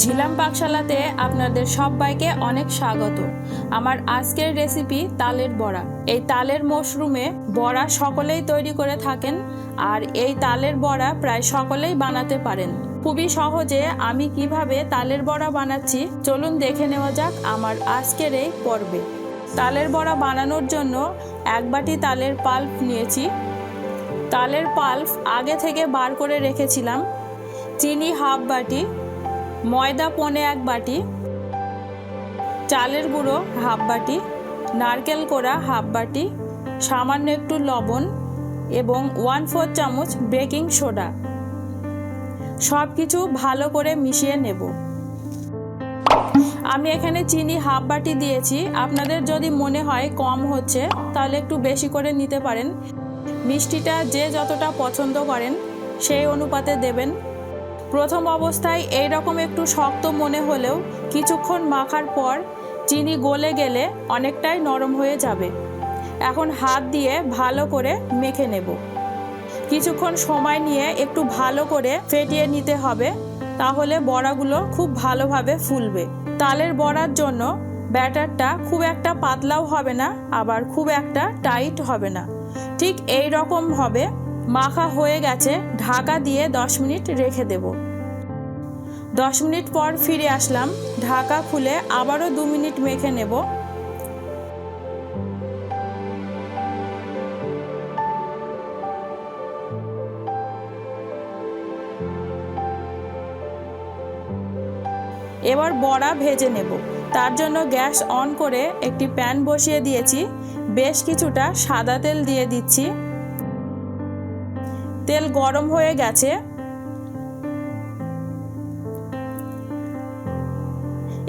ঝিলাম পাকশালাতে আপনাদের সবাইকে অনেক স্বাগত। আমার আজকের রেসিপি তালের বড়া। এই তালের মশরুমে বড়া সকলেই তৈরি করে থাকেন, আর এই তালের বড়া প্রায় সকলেই বানাতে পারেন। খুবই সহজে আমি কিভাবে তালের বড়া বানাচ্ছি চলুন দেখে নেওয়া যাক আমার আজকের এই পর্বে। তালের বড়া বানানোর জন্য এক বাটি তালের পাল্প নিয়েছি। তালের পাল্প আগে থেকে বার করে রেখেছিলাম। চিনি হাফ বাটি, ময়দা পৌনে এক বাটি, চালের গুঁড়ো হাফ বাটি, নারকেল কোড়া হাফ বাটি, সামান্য একটু লবণ এবং 1/4 চামচ বেকিং সোডা। সব কিছু ভালো করে মিশিয়ে নেব। আমি এখানে চিনি হাফ বাটি দিয়েছি। আপনাদের যদি মনে হয় কম হচ্ছে তাহলে একটু বেশি করে নিতে পারেন। মিষ্টিটা যে যতটা পছন্দ করেন সেই অনুপাতে দেবেন। প্রথম অবস্থায় এই রকম একটু শক্ত মনে হলেও কিছুক্ষণ মাখার পর চিনি গলে গেলে অনেকটাই নরম হয়ে যাবে। এখন হাত দিয়ে ভালো করে মেখে নেব। কিছুক্ষণ সময় নিয়ে একটু ভালো করে ফেটিয়ে নিতে হবে, তাহলে বড়াগুলো খুব ভালোভাবে ফুলবে। তালের বড়ার জন্য ব্যাটারটা খুব একটা পাতলাও হবে না, আবার খুব একটা টাইট হবে না, ঠিক এই রকম হবে। মাখা হয়ে গেছে, ঢাকা দিয়ে 10 মিনিট রেখে দেব। 10 মিনিট পর ফিরে আসলাম। ঢাকা খুলে আবারও 2 মিনিট মেখে নেব। এবার বড়া ভেজে নেব। তার জন্য গ্যাস অন করে একটি প্যান বসিয়ে দিয়েছি। বেশ কিছুটা সাদা তেল দিয়ে দিচ্ছি। তেল গরম হয়ে গেছে।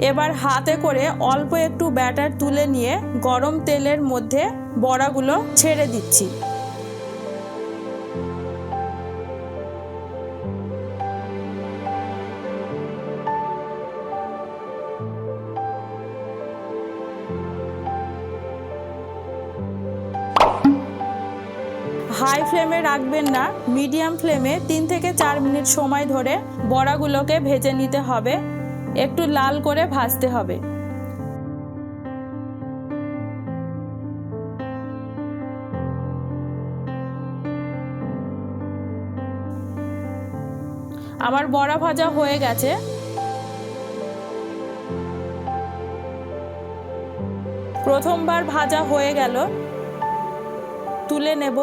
এবার হাতে করে অল্প একটু ব্যাটার তুলে নিয়ে গরম তেলের মধ্যে বড়াগুলো ছেড়ে দিচ্ছি। হাই ফ্লেমে রাখবেন না, মিডিয়াম ফ্লেমে 3 থেকে 4 মিনিট সময় ধরে বড়াগুলোকে ভেজে নিতে হবে। একটু লাল করে ভাজতে হবে। আমার বড়া ভাজা হয়ে গেছে। প্রথমবার ভাজা হয়ে গেল, তুলে নেব।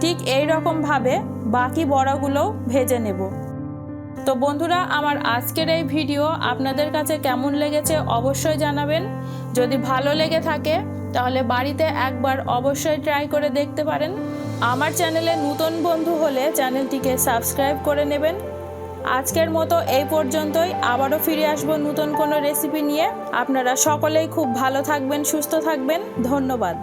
ঠিক এই রকম ভাবে বাকি বড়াগুলোও ভেজে নেব। তো বন্ধুরা, আমার আজকের এই ভিডিও আপনাদের কাছে কেমন লেগেছে অবশ্যই জানাবেন। যদি ভালো লেগে থাকে তাহলে বাড়িতে একবার অবশ্যই ট্রাই করে দেখতে পারেন। আমার চ্যানেলে নতুন বন্ধু হলে চ্যানেলটিকে সাবস্ক্রাইব করে নেবেন। আজকের মতো এই পর্যন্তই। আবারও ফিরে আসবো নতুন কোনো রেসিপি নিয়ে। আপনারা সকলেই খুব ভালো থাকবেন, সুস্থ থাকবেন। ধন্যবাদ।